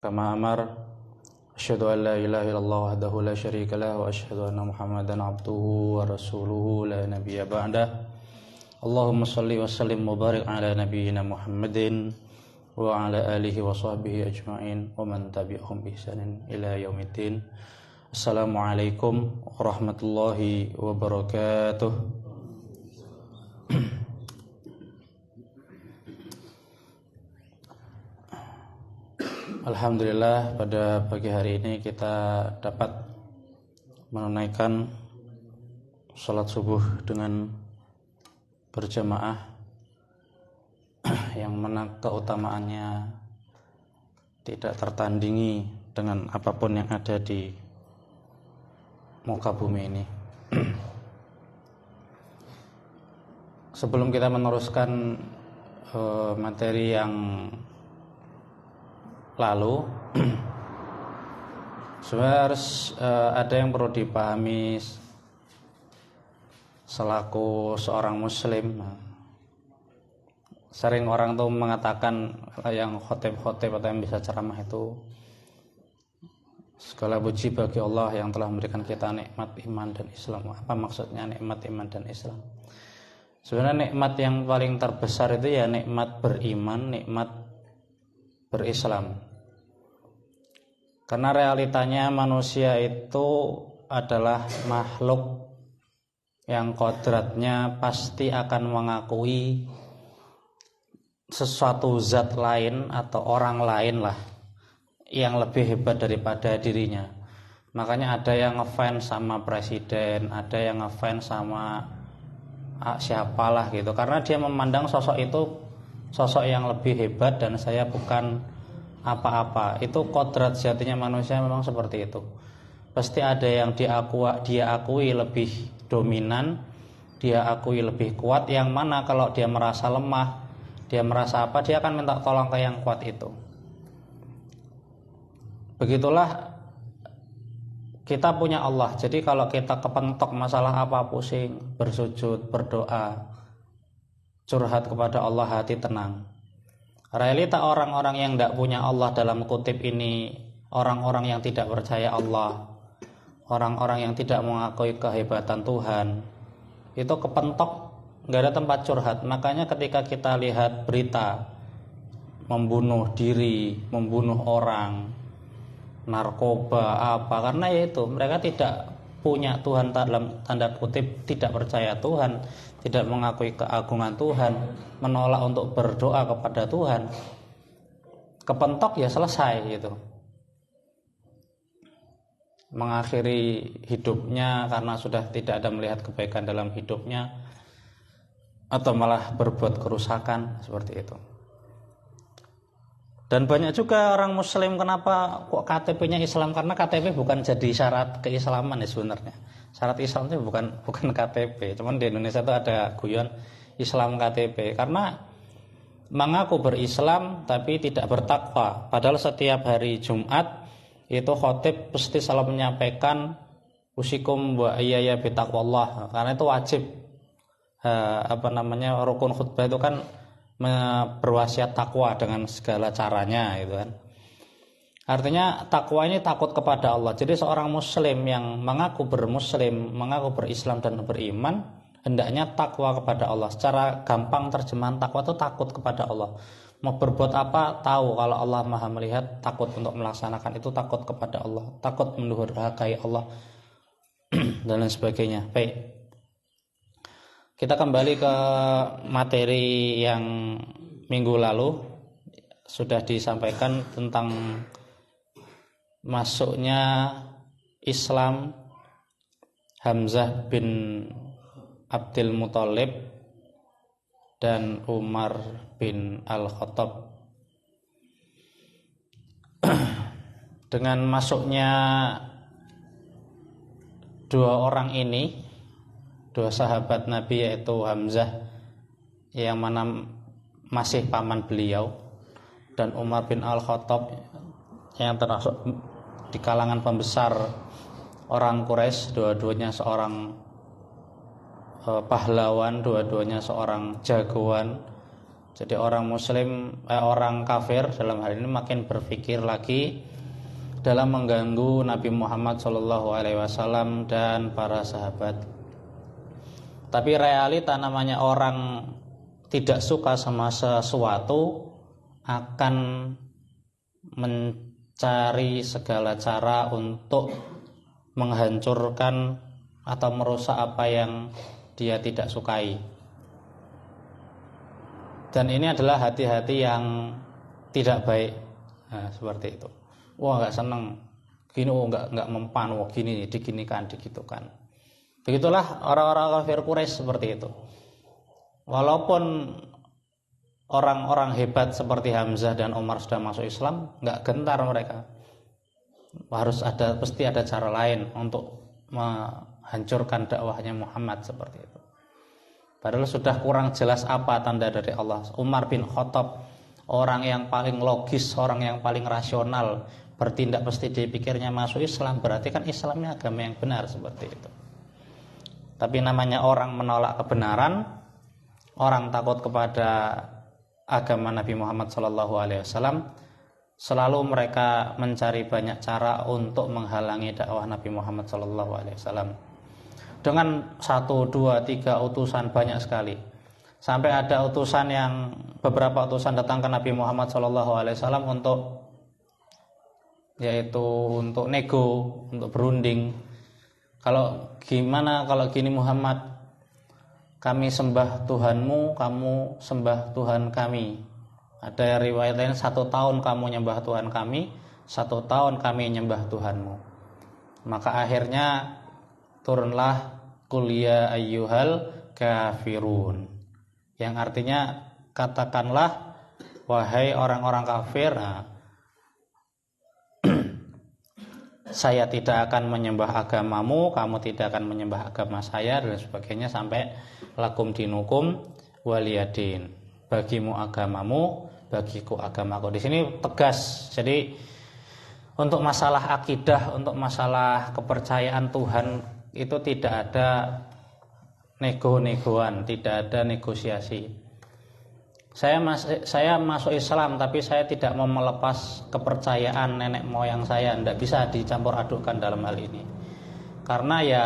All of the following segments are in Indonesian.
كما أمر أشهد أن لا إله إلا الله وحده لا شريك له وأشهد أن محمدا عبده ورسوله لا نبي بعده اللهم صل وسلم وبارك على نبينا محمد وعلى آله وصحبه أجمعين ومن تبعهم بإحسان إلى يوم الدين. Assalamualaikum warahmatullahi wabarakatuh. Alhamdulillah, pada pagi hari ini kita dapat menunaikan salat subuh dengan berjamaah yang mana keutamaannya tidak tertandingi dengan apapun yang ada di muka bumi ini. Sebelum kita meneruskan materi yang lalu, sebenarnya harus ada yang perlu dipahami selaku seorang muslim. Sering orang tuh mengatakan yang khotib-khotib atau yang bisa ceramah itu segala puji bagi Allah yang telah memberikan kita nikmat iman dan Islam. Apa maksudnya nikmat iman dan Islam? Sebenarnya nikmat yang paling terbesar itu ya nikmat beriman, nikmat berislam. Karena realitanya manusia itu adalah makhluk yang kodratnya pasti akan mengakui sesuatu zat lain atau orang lain lah yang lebih hebat daripada dirinya. Makanya ada yang ngefans sama presiden, ada yang ngefans sama siapalah gitu, karena dia memandang sosok itu sosok yang lebih hebat dan saya bukan apa-apa. Itu kodrat sejatinya manusia memang seperti itu. Pasti ada yang dia akui lebih dominan, dia akui lebih kuat, yang mana kalau dia merasa lemah, dia merasa apa, dia akan minta tolong ke yang kuat itu. Begitulah kita punya Allah. Jadi kalau kita kepentok masalah apa, pusing, bersujud, berdoa, curhat kepada Allah, hati tenang. Realita orang-orang yang tidak punya Allah dalam kutip ini, orang-orang yang tidak percaya Allah, orang-orang yang tidak mengakui kehebatan Tuhan, itu kepentok, nggak ada tempat curhat. Makanya ketika kita lihat berita membunuh diri, membunuh orang, narkoba apa, karena itu mereka tidak punya Tuhan, dalam tanda kutip tidak percaya Tuhan, tidak mengakui keagungan Tuhan, menolak untuk berdoa kepada Tuhan. Kepentok ya selesai gitu, mengakhiri hidupnya karena sudah tidak ada melihat kebaikan dalam hidupnya, atau malah berbuat kerusakan seperti itu. Dan banyak juga orang muslim, kenapa kok KTP-nya Islam? Karena KTP bukan jadi syarat keislaman ya sebenarnya. Syarat Islam itu bukan KTP. Cuman di Indonesia itu ada guyon Islam KTP. Karena mengaku berislam tapi tidak bertakwa. Padahal setiap hari Jumat itu khotib pasti selalu menyampaikan usikum wa iyaya bitaqwallah. Karena itu wajib. Rukun khutbah itu kan berwasiat takwa dengan segala caranya gitu kan. Artinya takwa ini takut kepada Allah. Jadi seorang muslim yang mengaku bermuslim, mengaku berislam dan beriman, hendaknya takwa kepada Allah. Secara gampang terjemahan takwa itu takut kepada Allah. Mau berbuat apa tahu kalau Allah Maha melihat, takut untuk melaksanakan itu, takut kepada Allah, takut mendurhakai Allah dan lain sebagainya. Baik. Kita kembali ke materi yang minggu lalu, sudah disampaikan tentang masuknya Islam Hamzah bin Abdul Muthalib dan Umar bin Al-Khattab. Dengan masuknya dua orang ini, dua sahabat Nabi, yaitu Hamzah yang mana masih paman beliau, dan Umar bin Al-Khattab yang termasuk di kalangan pembesar orang Quraisy, dua-duanya seorang pahlawan, dua-duanya seorang jagoan Jadi orang muslim, orang kafir dalam hal ini makin berpikir lagi dalam mengganggu Nabi Muhammad SAW dan para sahabat. Tapi realita namanya orang tidak suka sama sesuatu akan mencari segala cara untuk menghancurkan atau merusak apa yang dia tidak sukai. Dan ini adalah hati-hati yang tidak baik. Nah, seperti itu. Wah, nggak seneng gini, nggak mempan, wah gini diginikan, digitukan. Begitulah orang-orang kafir Quraisy seperti itu. Walaupun orang-orang hebat seperti Hamzah dan Umar sudah masuk Islam, nggak gentar mereka. Pasti ada cara lain untuk menghancurkan dakwahnya Muhammad seperti itu. Padahal sudah kurang jelas apa tanda dari Allah. Umar bin Khattab, orang yang paling logis, orang yang paling rasional, bertindak pasti dipikirnya masuk Islam, berarti kan Islamnya agama yang benar seperti itu. Tapi namanya orang menolak kebenaran, orang takut kepada agama Nabi Muhammad SAW, selalu mereka mencari banyak cara untuk menghalangi dakwah Nabi Muhammad SAW. Dengan 1, 2, 3 utusan banyak sekali. Sampai ada beberapa utusan datang ke Nabi Muhammad SAW untuk nego, untuk berunding. Kalau gini Muhammad, kami sembah Tuhanmu, kamu sembah Tuhan kami. Ada riwayat lain 1 tahun kamu nyembah Tuhan kami, 1 tahun kami nyembah Tuhanmu. Maka akhirnya turunlah Qul ya ayyuhal kafirun, yang artinya katakanlah wahai orang-orang kafir, saya tidak akan menyembah agamamu, kamu tidak akan menyembah agama saya, dan sebagainya, sampai lakum dinukum waliyadin, bagimu agamamu, bagiku agamaku. Di sini tegas. Jadi untuk masalah akidah, untuk masalah kepercayaan Tuhan itu tidak ada nego-negoan, tidak ada negosiasi. Saya masuk Islam, tapi saya tidak mau melepas kepercayaan nenek moyang saya. Tidak bisa dicampur adukkan dalam hal ini. Karena ya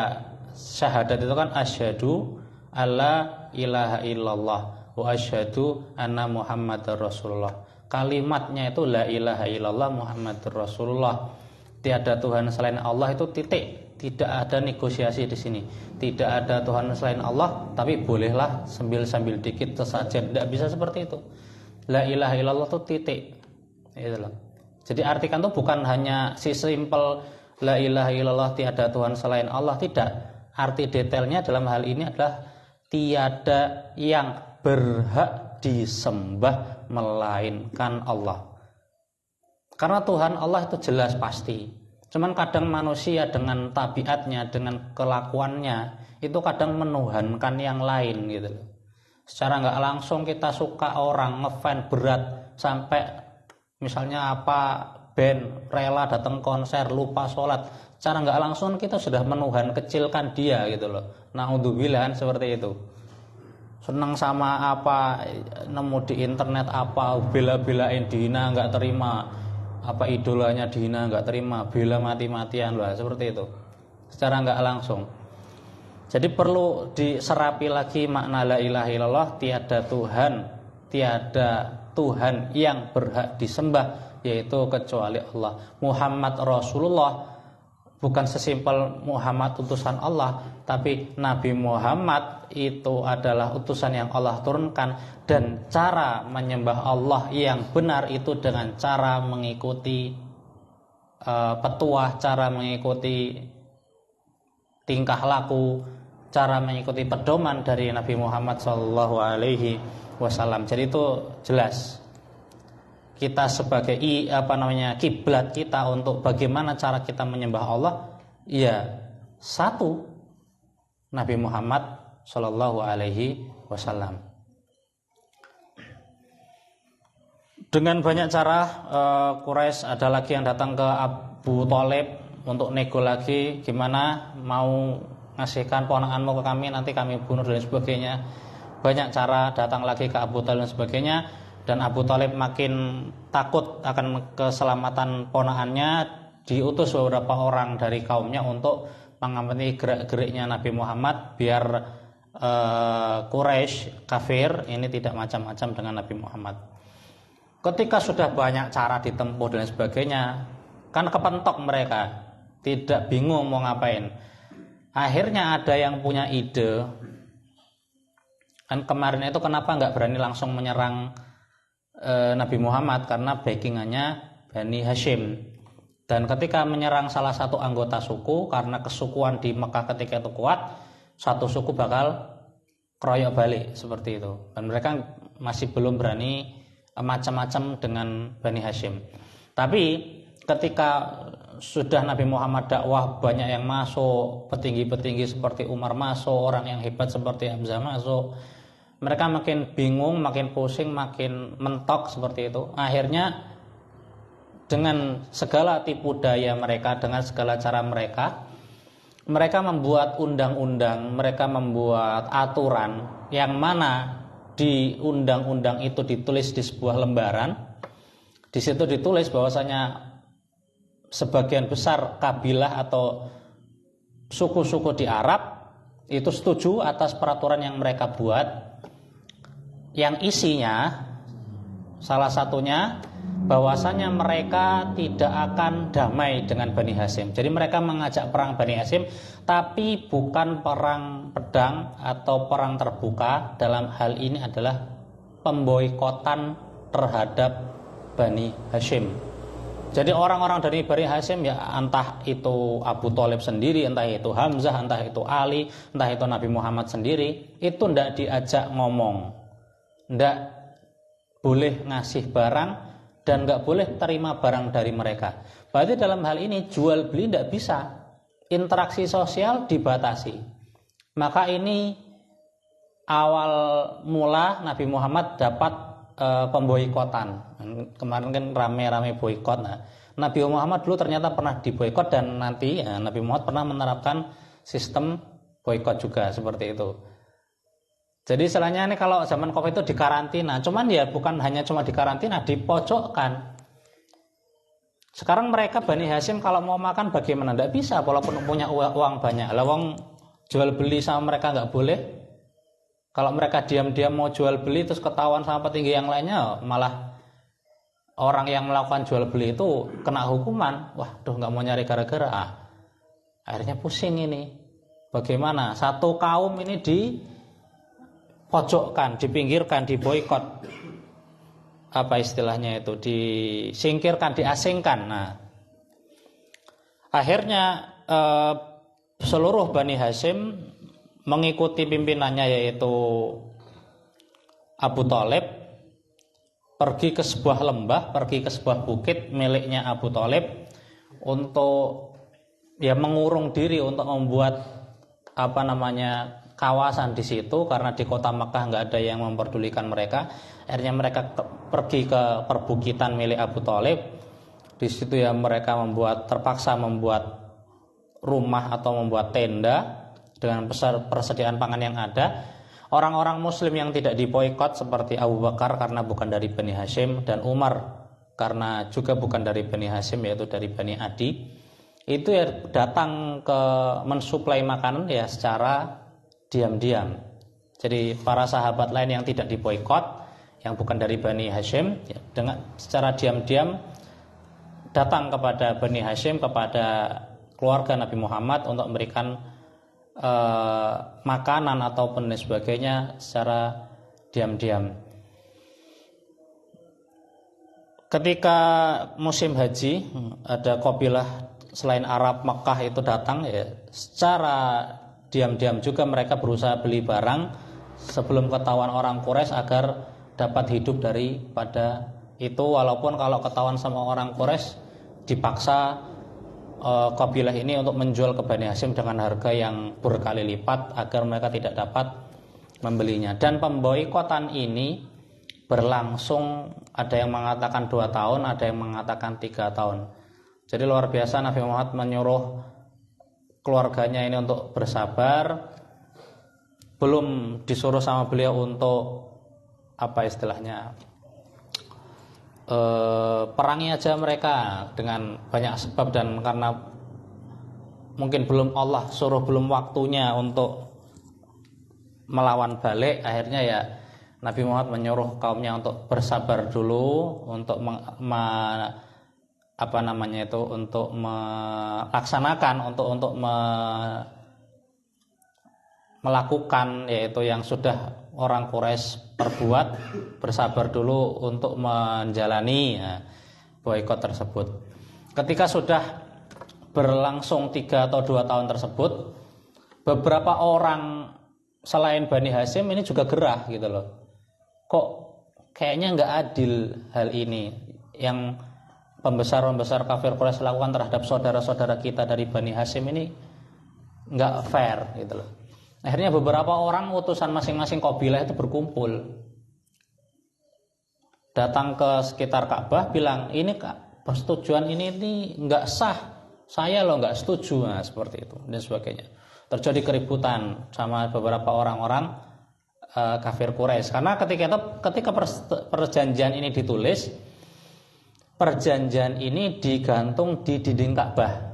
syahadat itu kan asyhadu alla ilaha illallah wa asyhadu anna Muhammadar Rasulullah. Kalimatnya itu la ilaha illallah Muhammadur Rasulullah. Tiada Tuhan selain Allah, itu titik. Tidak ada negosiasi di sini. Tidak ada Tuhan selain Allah, tapi bolehlah sambil dikit sesajen. Tidak bisa seperti itu. La ilaha illallah itu titik. Itulah. Jadi artikan itu bukan hanya simpel la ilaha illallah tiada Tuhan selain Allah, tidak. Arti detailnya dalam hal ini adalah tiada yang berhak disembah melainkan Allah. Karena Tuhan Allah itu jelas pasti. Cuman kadang manusia dengan tabiatnya, dengan kelakuannya, itu kadang menuhankan yang lain gitu loh. Secara nggak langsung kita suka orang, ngefans berat, sampai misalnya band rela datang konser, lupa sholat. Secara nggak langsung kita sudah menuhan kecilkan dia gitu loh. Naudzubillah, seperti itu. Senang sama nemu di internet bela-belain, dihina nggak terima. Idolanya dihina nggak terima, bela mati-matian lah, seperti itu. Secara nggak langsung. Jadi perlu diserapi lagi makna la ilaha illallah, tiada Tuhan yang berhak disembah yaitu kecuali Allah. Muhammad Rasulullah bukan sesimpel Muhammad utusan Allah, tapi Nabi Muhammad itu adalah utusan yang Allah turunkan, dan cara menyembah Allah yang benar itu dengan cara mengikuti petuah, cara mengikuti tingkah laku, cara mengikuti pedoman dari Nabi Muhammad SAW. Jadi itu jelas. Kita sebagai kiblat kita untuk bagaimana cara kita menyembah Allah, ya satu, Nabi Muhammad SAW. Dengan banyak cara Quraisy ada lagi yang datang ke Abu Thalib untuk nego lagi, gimana mau ngasihkan ponakanmu ke kami, nanti kami bunuh dan sebagainya. banyak cara, datang lagi ke Abu Thalib dan sebagainya, dan Abu Thalib makin takut akan keselamatan ponakannya, diutus beberapa orang dari kaumnya untuk mengamati gerak-geriknya Nabi Muhammad biar Quraisy kafir ini tidak macam-macam dengan Nabi Muhammad. Ketika sudah banyak cara ditempuh dan sebagainya, kan kepentok mereka, tidak bingung mau ngapain. Akhirnya ada yang punya ide. Kan kemarin itu kenapa nggak berani langsung menyerang Nabi Muhammad, karena backingannya Bani Hashim. Dan ketika menyerang salah satu anggota suku, karena kesukuan di Mekah ketika itu kuat, satu suku bakal keroyok balik seperti itu. Dan mereka masih belum berani macam-macam dengan Bani Hashim. Tapi ketika sudah Nabi Muhammad dakwah, banyak yang masuk, petinggi-petinggi seperti Umar masuk, orang yang hebat seperti Hamzah masuk, mereka makin bingung, makin pusing, makin mentok seperti itu. Akhirnya dengan segala tipu daya mereka, dengan segala cara mereka membuat undang-undang, mereka membuat aturan yang mana di undang-undang itu ditulis di sebuah lembaran. Di situ ditulis bahwasanya sebagian besar kabilah atau suku-suku di Arab itu setuju atas peraturan yang mereka buat, yang isinya salah satunya bahwasanya mereka tidak akan damai dengan Bani Hashim. Jadi mereka mengajak perang Bani Hashim, tapi bukan perang pedang atau perang terbuka. Dalam hal ini adalah pemboikotan terhadap Bani Hashim. Jadi orang-orang dari Bani Hashim, ya entah itu Abu Thalib sendiri, entah itu Hamzah, entah itu Ali, entah itu Nabi Muhammad sendiri, itu tidak diajak ngomong, tidak boleh ngasih barang, dan nggak boleh terima barang dari mereka. Berarti dalam hal ini jual beli tidak bisa, interaksi sosial dibatasi. Maka ini awal mula Nabi Muhammad dapat pemboikotan. Kemarin kan rame-rame boikot. Nah, Nabi Muhammad dulu ternyata pernah diboikot, dan nanti Nabi Muhammad pernah menerapkan sistem boikot juga seperti itu. Jadi istilahnya ini kalau zaman Covid itu dikarantina, cuman ya bukan hanya cuma dikarantina, dipojokkan. Sekarang mereka Bani Hashim kalau mau makan bagaimana? Tidak bisa, walaupun punya uang banyak. Lah wong jual beli sama mereka nggak boleh. Kalau mereka diam-diam mau jual beli terus ketahuan sama petinggi yang lainnya, malah orang yang melakukan jual beli itu kena hukuman. Wah, nggak mau nyari gara-gara. Akhirnya pusing ini. Bagaimana? Satu kaum ini dipojokkan, dipinggirkan, diboikot. Apa istilahnya itu? Disingkirkan, diasingkan. Nah, akhirnya seluruh Bani Hashim mengikuti pimpinannya, yaitu Abu Thalib, pergi ke sebuah lembah, pergi ke sebuah bukit miliknya Abu Thalib untuk mengurung diri, untuk membuat kawasan di situ, karena di kota Mekah nggak ada yang memperdulikan mereka. Akhirnya mereka pergi ke perbukitan milik Abu Thalib. Di situ mereka terpaksa membuat rumah atau membuat tenda dengan persediaan pangan yang ada. Orang-orang Muslim yang tidak diboikot seperti Abu Bakar karena bukan dari Bani Hashim, dan Umar karena juga bukan dari Bani Hashim, yaitu dari Bani Adi, itu datang ke mensuplai makanan secara diam-diam. Jadi para sahabat lain yang tidak diboikot, yang bukan dari Bani Hashim, dengan secara diam-diam datang kepada Bani Hashim, kepada keluarga Nabi Muhammad untuk memberikan makanan ataupun sebagainya secara diam-diam. Ketika musim haji, ada kabilah selain Arab Mekah itu datang, secara diam-diam juga mereka berusaha beli barang sebelum ketahuan orang Quraisy agar dapat hidup daripada itu. Walaupun kalau ketahuan sama orang Quraisy dipaksa kabilah ini untuk menjual ke Bani Hashim dengan harga yang berkali lipat agar mereka tidak dapat membelinya. Dan pemboikotan ini berlangsung, ada yang mengatakan 2 tahun, ada yang mengatakan 3 tahun. Jadi luar biasa, Nabi Muhammad menyuruh keluarganya ini untuk bersabar. belum disuruh sama beliau untuk apa istilahnya, perangi aja mereka dengan banyak sebab, dan karena mungkin belum Allah suruh, belum waktunya untuk melawan balik, akhirnya ya Nabi Muhammad menyuruh kaumnya untuk bersabar dulu, untuk untuk melaksanakan, untuk melakukan yaitu yang sudah orang Quraisy perbuat, bersabar dulu untuk menjalani boikot tersebut. Ketika sudah berlangsung 3 atau 2 tahun tersebut, beberapa orang selain Bani Hasyim ini juga gerah gitu loh. Kok kayaknya nggak adil hal ini yang pembesar-pembesar kafir Quraisy lakukan terhadap saudara-saudara kita dari Bani Hasyim ini, nggak fair gitu loh. Akhirnya beberapa orang utusan masing-masing kabilah itu berkumpul, datang ke sekitar Ka'bah, bilang ini persetujuan ini nggak sah, saya loh nggak setuju, nah seperti itu dan sebagainya. Terjadi keributan sama beberapa orang-orang kafir Quraisy, karena ketika perjanjian ini ditulis, perjanjian ini digantung di dinding Ka'bah.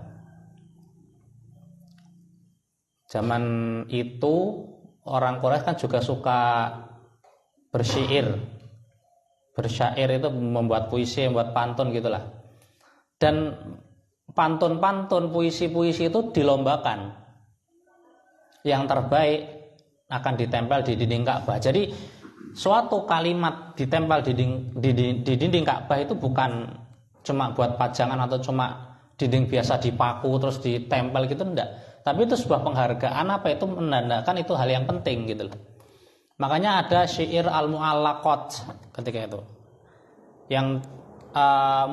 Zaman itu orang Quraisy kan juga suka bersyair itu membuat puisi, membuat pantun gitulah. Dan pantun-pantun, puisi-puisi itu dilombakan. Yang terbaik akan ditempel di dinding Ka'bah. Jadi suatu kalimat ditempel di dinding Ka'bah itu bukan cuma buat pajangan atau cuma dinding biasa dipaku terus ditempel gitu, enggak. Tapi itu sebuah penghargaan, itu menandakan itu hal yang penting gitu loh. Makanya ada syair al-mu'allaqat ketika itu, yang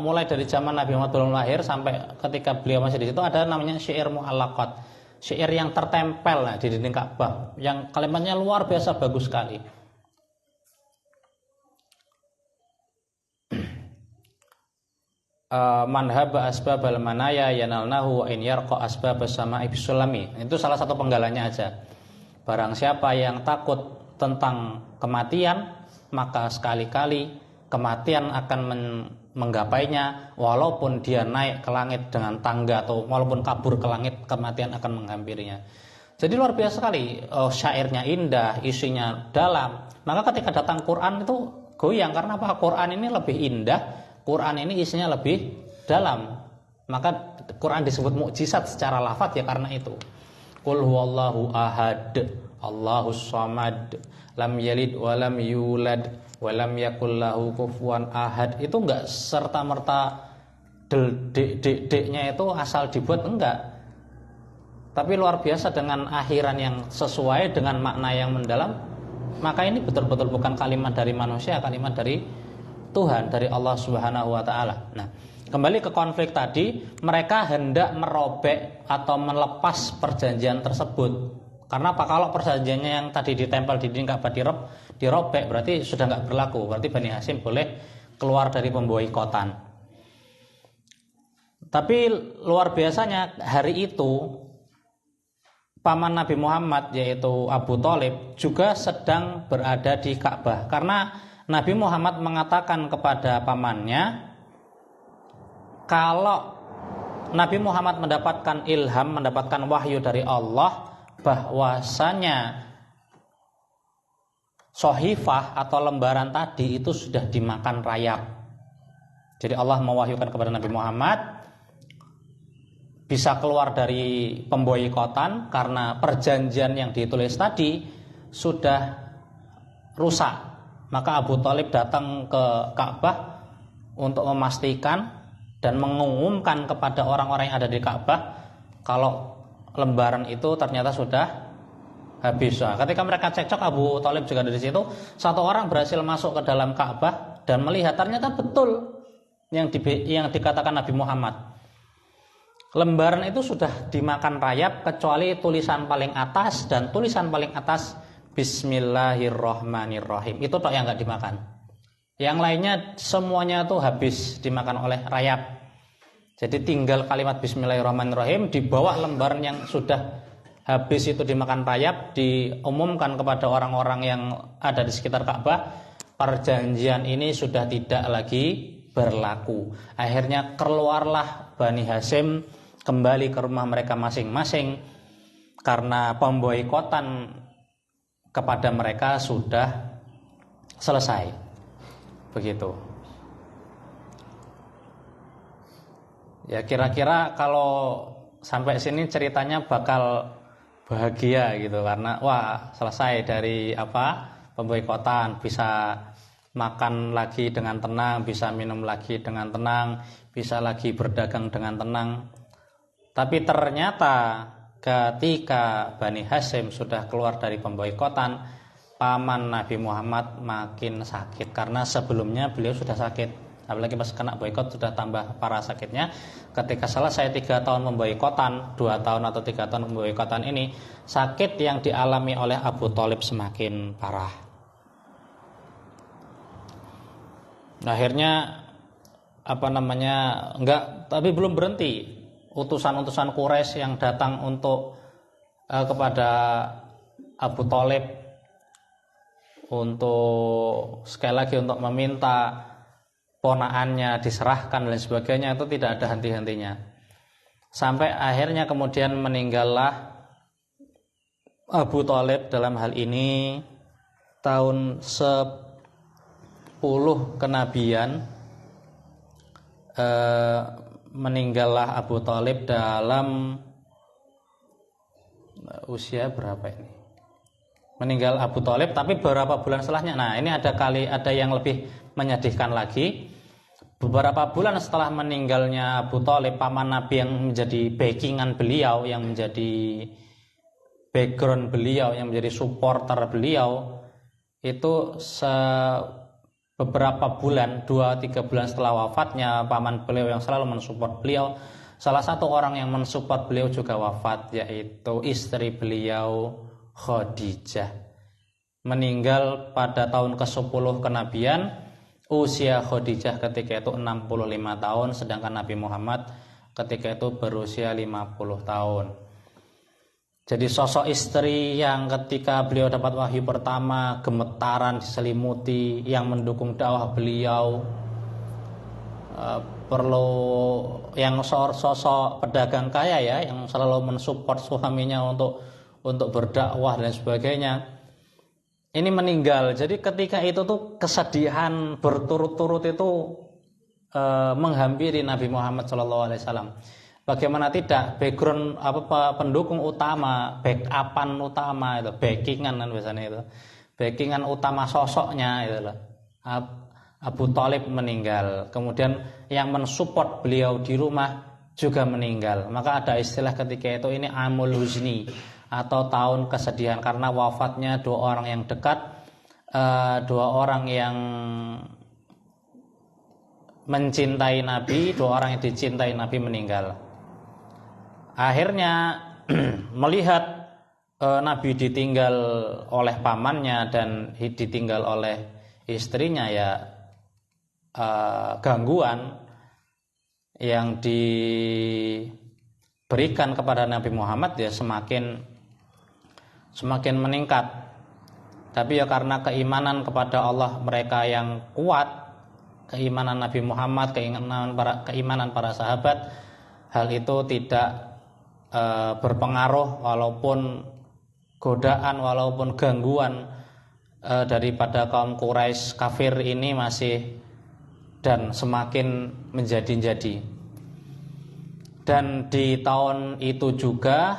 mulai dari zaman Nabi Muhammad belum lahir sampai ketika beliau masih di situ, ada namanya syair mu'allaqat, syair yang tertempel di dinding Ka'bah, yang kalimatnya luar biasa bagus sekali. Manhaba asbabal manaya yanalnahu wa in yarqa asbabas sama'i bisulami. Itu salah satu penggalanya aja. Barang siapa yang takut tentang kematian, maka sekali-kali kematian akan menggapainya, walaupun dia naik ke langit dengan tangga, atau walaupun kabur ke langit, kematian akan menghampirinya. Jadi luar biasa sekali, syairnya indah, isinya dalam. Maka ketika datang Quran itu goyang, karena apa? Quran ini lebih indah, Quran ini isinya lebih dalam. Maka Quran disebut mukjizat secara lafaz ya karena itu. Qul huwallahu ahad, Allahus samad, lam yalid wa lam yulad wa lam yakul lahu kufuwan ahad. Itu enggak serta-merta dek-deknya itu asal dibuat, enggak. Tapi luar biasa dengan akhiran yang sesuai dengan makna yang mendalam. Maka ini betul-betul bukan kalimat dari manusia, kalimat dari Tuhan, dari Allah Subhanahu wa taala. Nah, kembali ke konflik tadi, mereka hendak merobek atau melepas perjanjian tersebut. Karena apa? Kalau perjanjiannya yang tadi ditempel di dinding Ka'bah dirobek, berarti sudah nggak berlaku. Berarti Bani Hasyim boleh keluar dari pemboikotan. Tapi luar biasanya hari itu paman Nabi Muhammad yaitu Abu Thalib juga sedang berada di Ka'bah, karena Nabi Muhammad mengatakan kepada pamannya, kalau Nabi Muhammad mendapatkan ilham, mendapatkan wahyu dari Allah, bahwasanya sohifah atau lembaran tadi itu sudah dimakan rayap. Jadi Allah mewahyukan kepada Nabi Muhammad bisa keluar dari pemboikotan karena perjanjian yang ditulis tadi sudah rusak. Maka Abu Thalib datang ke Ka'bah untuk memastikan dan mengumumkan kepada orang-orang yang ada di Ka'bah kalau lembaran itu ternyata sudah habis. Nah, ketika mereka cekcok, Abu Thalib juga ada di situ. Satu orang berhasil masuk ke dalam Ka'bah dan melihat ternyata betul yang dikatakan Nabi Muhammad. Lembaran itu sudah dimakan rayap kecuali tulisan paling atas, dan tulisan paling atas Bismillahirrahmanirrahim. Itu tok yang enggak dimakan. Yang lainnya semuanya tuh habis dimakan oleh rayap. Jadi tinggal kalimat Bismillahirrahmanirrahim di bawah lembaran yang sudah habis itu dimakan rayap, diumumkan kepada orang-orang yang ada di sekitar Ka'bah, perjanjian ini sudah tidak lagi berlaku. Akhirnya keluarlah Bani Hasyim kembali ke rumah mereka masing-masing karena pemboikotan kepada mereka sudah selesai. Begitu. Ya kira-kira kalau sampai sini ceritanya bakal bahagia gitu karena wah selesai dari pemboikotan, bisa makan lagi dengan tenang, bisa minum lagi dengan tenang, bisa lagi berdagang dengan tenang. Tapi ternyata ketika Bani Hasyim sudah keluar dari pemboikotan, paman Nabi Muhammad makin sakit karena sebelumnya beliau sudah sakit. Apalagi pas kena boikot sudah tambah parah sakitnya. Ketika selesai 3 tahun pemboikotan, 2 tahun atau 3 tahun pemboikotan ini, sakit yang dialami oleh Abu Thalib semakin parah. Akhirnya tapi belum berhenti. Utusan-utusan Quraisy yang datang untuk kepada Abu Thalib untuk sekali lagi untuk meminta ponaannya diserahkan dan sebagainya, itu tidak ada henti-hentinya. Sampai akhirnya kemudian meninggallah Abu Thalib dalam hal ini tahun 10 kenabian. Meninggallah Abu Thalib dalam usia berapa ini? Meninggal Abu Thalib tapi beberapa bulan setelahnya. Nah, ini ada yang lebih menyedihkan lagi. Beberapa bulan setelah meninggalnya Abu Thalib, paman Nabi yang menjadi backingan beliau, yang menjadi background beliau, yang menjadi supporter beliau, itu beberapa bulan, 2-3 bulan setelah wafatnya paman beliau yang selalu mensupport beliau, salah satu orang yang mensupport beliau juga wafat, yaitu istri beliau Khadijah. Meninggal pada tahun ke-10 kenabian. Usia Khadijah ketika itu 65 tahun, sedangkan Nabi Muhammad ketika itu berusia 50 tahun. Jadi sosok istri yang ketika beliau dapat wahyu pertama gemetaran diselimuti, yang mendukung dakwah beliau, yang sosok pedagang kaya ya, yang selalu mensupport suaminya untuk berdakwah dan sebagainya. Ini meninggal. Jadi ketika itu tuh kesedihan berturut-turut itu menghampiri Nabi Muhammad SAW. Bagaimana tidak, background pendukung utama, backupan utama itu, backingan kan biasanya itu, backingan utama sosoknya itu loh. Abu Thalib meninggal. Kemudian yang mensupport beliau di rumah juga meninggal. Maka ada istilah ketika itu, ini amul huzni, atau tahun kesedihan, karena wafatnya 2 orang yang dekat, 2 orang yang mencintai Nabi, 2 orang yang dicintai Nabi meninggal. Akhirnya melihat Nabi ditinggal oleh pamannya dan ditinggal oleh istrinya, ya gangguan yang diberikan kepada Nabi Muhammad ya semakin meningkat. Tapi ya karena keimanan kepada Allah mereka yang kuat, keimanan Nabi Muhammad, keimanan para sahabat, hal itu tidak berpengaruh, walaupun godaan, walaupun gangguan daripada kaum Quraisy kafir ini masih dan semakin menjadi-jadi. Dan di tahun itu juga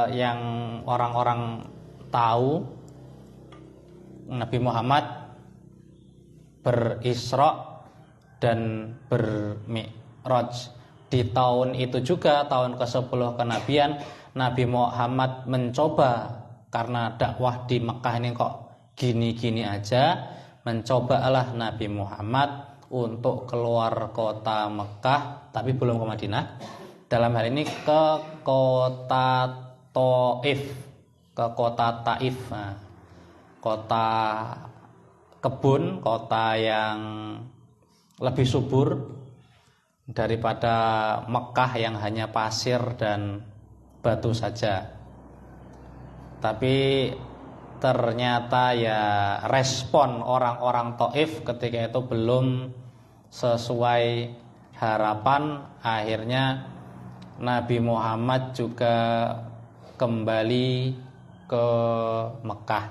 yang orang-orang tahu, Nabi Muhammad berisra dan bermi'raj. Di tahun itu juga, tahun ke-10 kenabian, Nabi Muhammad mencoba, karena dakwah di Mekah ini kok gini-gini aja, mencobalah Nabi Muhammad untuk keluar kota Mekah, tapi belum ke Madinah. Dalam hal ini ke kota Taif, ke kota Taif, kota kebun, kota yang lebih subur daripada Mekah yang hanya pasir dan batu saja. Tapi ternyata ya respon orang-orang Taif ketika itu belum sesuai harapan. Akhirnya Nabi Muhammad juga kembali ke Mekah.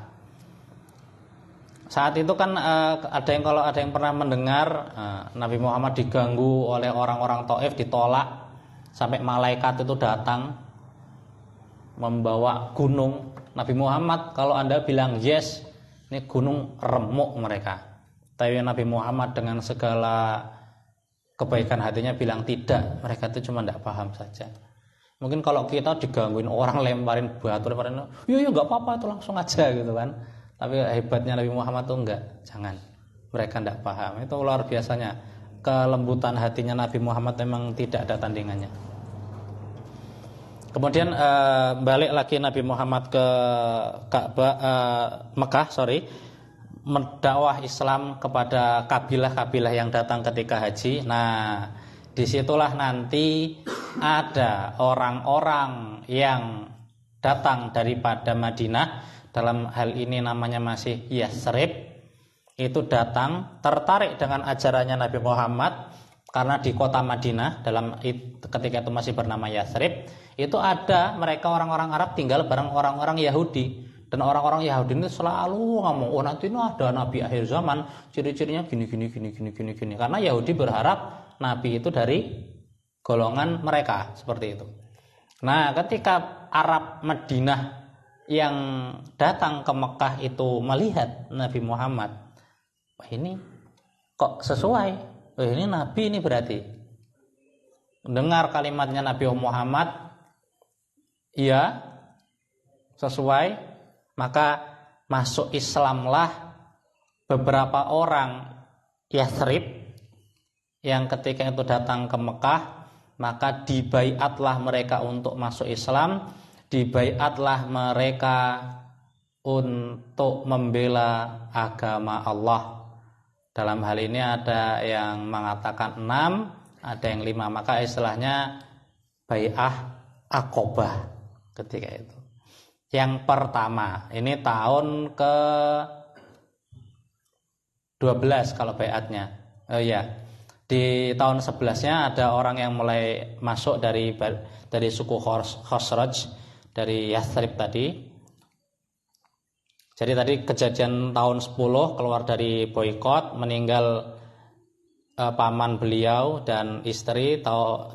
Saat itu kan kalau ada yang pernah mendengar Nabi Muhammad diganggu oleh orang-orang Taif, ditolak sampai malaikat itu datang membawa gunung. Nabi Muhammad kalau Anda bilang yes, ini gunung remuk mereka. Tapi Nabi Muhammad dengan segala kebaikan hatinya bilang tidak, mereka itu cuma tidak paham saja. Mungkin kalau kita digangguin orang lemparin batu, iya nggak apa-apa itu langsung aja gitu kan. Tapi hebatnya Nabi Muhammad tuh enggak, jangan. Mereka tidak paham. Itu luar biasanya. Kelembutan hatinya Nabi Muhammad memang tidak ada tandingannya. Kemudian balik lagi Nabi Muhammad ke Mekah, mendakwah Islam kepada kabilah-kabilah yang datang ketika haji. Nah, disitulah nanti ada orang-orang yang datang daripada Madinah. Dalam hal ini namanya masih Yasrib, itu datang tertarik dengan ajarannya Nabi Muhammad karena di kota Madinah ketika itu masih bernama Yasrib, itu ada mereka orang-orang Arab tinggal bareng orang-orang Yahudi, dan orang-orang Yahudi ini selalu ngomong, oh nanti ini ada Nabi akhir zaman, ciri-cirinya gini karena Yahudi berharap Nabi itu dari golongan mereka seperti itu. Nah, ketika Arab Madinah yang datang ke Mekah itu melihat Nabi Muhammad, wah ini kok sesuai, wah ini Nabi ini berarti. Dengar kalimatnya Nabi Muhammad, iya sesuai, maka masuk Islamlah beberapa orang Yathrib yang ketika itu datang ke Mekah, maka dibaiatlah mereka untuk masuk Islam. Dibaiatlah mereka untuk membela agama Allah. Dalam hal ini ada yang mengatakan 6, ada yang 5. Maka istilahnya bai'ah Aqobah ketika itu. Yang pertama, ini tahun ke 12 kalau bai'atnya. Oh iya. Di tahun 11-nya ada orang yang mulai masuk dari suku Khosraj, dari Yathrib tadi. Jadi tadi kejadian tahun 10 keluar dari boikot, meninggal paman beliau dan istri.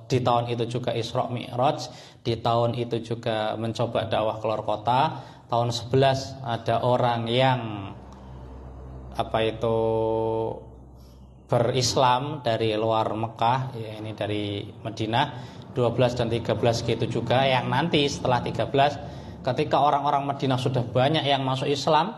Di tahun itu juga Isra Mi'raj, di tahun itu juga mencoba dakwah keluar kota. Tahun 11 ada orang yang berislam dari luar Mekah, ya ini dari Madinah. 12 dan 13 gitu juga, yang nanti setelah 13 ketika orang-orang Madinah sudah banyak yang masuk Islam,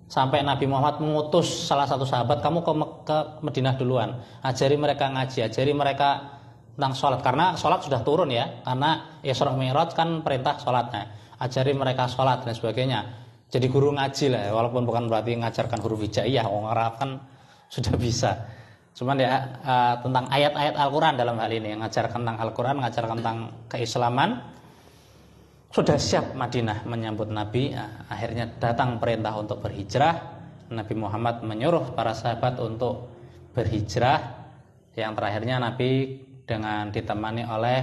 sampai Nabi Muhammad mengutus salah satu sahabat, kamu ke Madinah duluan, ajari mereka ngaji, ajari mereka tentang sholat, karena sholat sudah turun ya, karena Isra Mi'raj kan perintah sholatnya, ajari mereka sholat dan sebagainya. Jadi guru ngaji lah, walaupun bukan berarti ngajarkan huruf hijaiyah, orang Arab kan sudah bisa. Cuman ya tentang ayat-ayat Al-Quran dalam hal ini, ngajar tentang Al-Quran, ngajar tentang keislaman. Sudah siap Madinah menyambut Nabi. Akhirnya datang perintah untuk berhijrah. Nabi Muhammad menyuruh para sahabat untuk berhijrah. Yang terakhirnya Nabi dengan ditemani oleh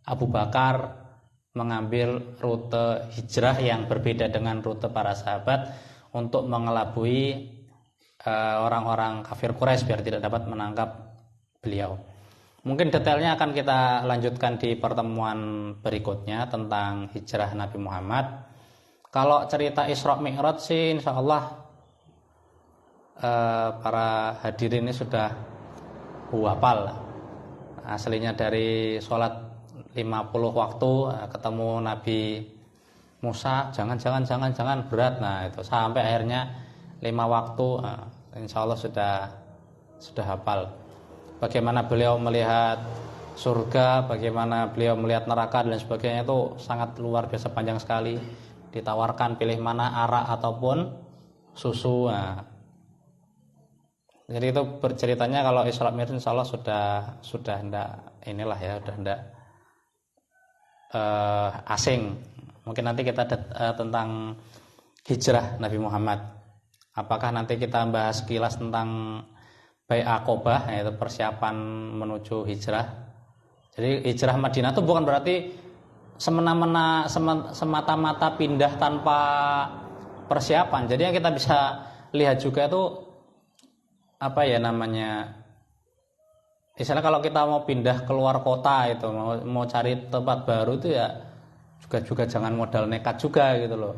Abu Bakar mengambil rute hijrah yang berbeda dengan rute para sahabat untuk mengelabui orang-orang kafir Quraisy biar tidak dapat menangkap beliau. Mungkin detailnya akan kita lanjutkan di pertemuan berikutnya tentang hijrah Nabi Muhammad. Kalau cerita Isra Mi'raj sih insya Allah para hadirin ini sudah hafal. Aslinya dari sholat 50 waktu ketemu Nabi Musa, jangan berat. Nah itu sampai akhirnya 5 waktu, insya Allah sudah hafal. Bagaimana beliau melihat surga, bagaimana beliau melihat neraka dan sebagainya, itu sangat luar biasa panjang sekali. Ditawarkan pilih mana, arak ataupun susu. Nah, jadi itu berceritanya kalau Isra Mi'raj insya Allah sudah hendak inilah ya, sudah hendak asing. Mungkin nanti kita tentang hijrah Nabi Muhammad. Apakah nanti kita bahas sekilas tentang Bai'ah Aqabah, yaitu persiapan menuju hijrah. Jadi hijrah Madinah itu bukan berarti semata-mata pindah tanpa persiapan. Jadi yang kita bisa lihat juga itu apa ya namanya, misalnya kalau kita mau pindah keluar kota itu, mau cari tempat baru itu ya juga jangan modal nekat juga gitu loh.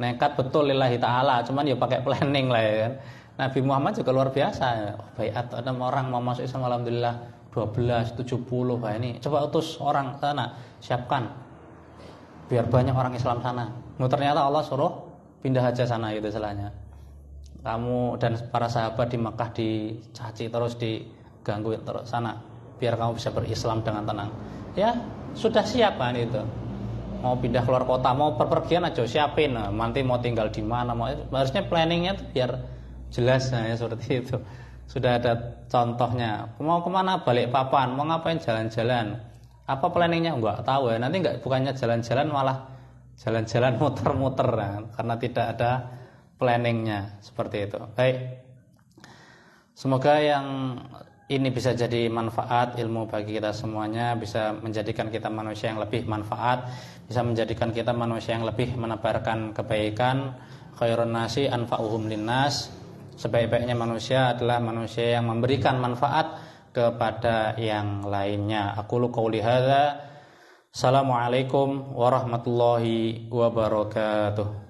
Nekat betul lillahi ta'ala, cuman ya pakai planning lah ya kan. Nabi Muhammad juga luar biasa ya. Baiat, ada orang mau masuk Islam alhamdulillah 12, 70, wah ini coba utus orang sana, siapkan biar banyak orang Islam sana. Ternyata Allah suruh pindah aja sana gitu istilahnya. Kamu dan para sahabat di Mekah dicaci terus, diganggu terus sana, biar kamu bisa berislam dengan tenang. Ya sudah siap kan itu. Mau pindah keluar kota, mau perpergian aja siapin. Nanti mau tinggal di mana, harusnya planningnya tuh biar jelas ya, seperti itu. Sudah ada contohnya. Mau kemana, balik papan, mau ngapain, jalan-jalan. Apa planningnya enggak tahu ya. Nanti bukannya jalan-jalan malah jalan-jalan muter-muter kan, karena tidak ada planningnya, seperti itu. Baik, semoga yang ini bisa jadi manfaat ilmu bagi kita semuanya, bisa menjadikan kita manusia yang lebih manfaat, bisa menjadikan kita manusia yang lebih menebarkan kebaikan. Khairun nasi anfa'uhum linnas, sebaik-baiknya manusia adalah manusia yang memberikan manfaat kepada yang lainnya. Aqulu qouli hadza. Assalamualaikum warahmatullahi wabarakatuh.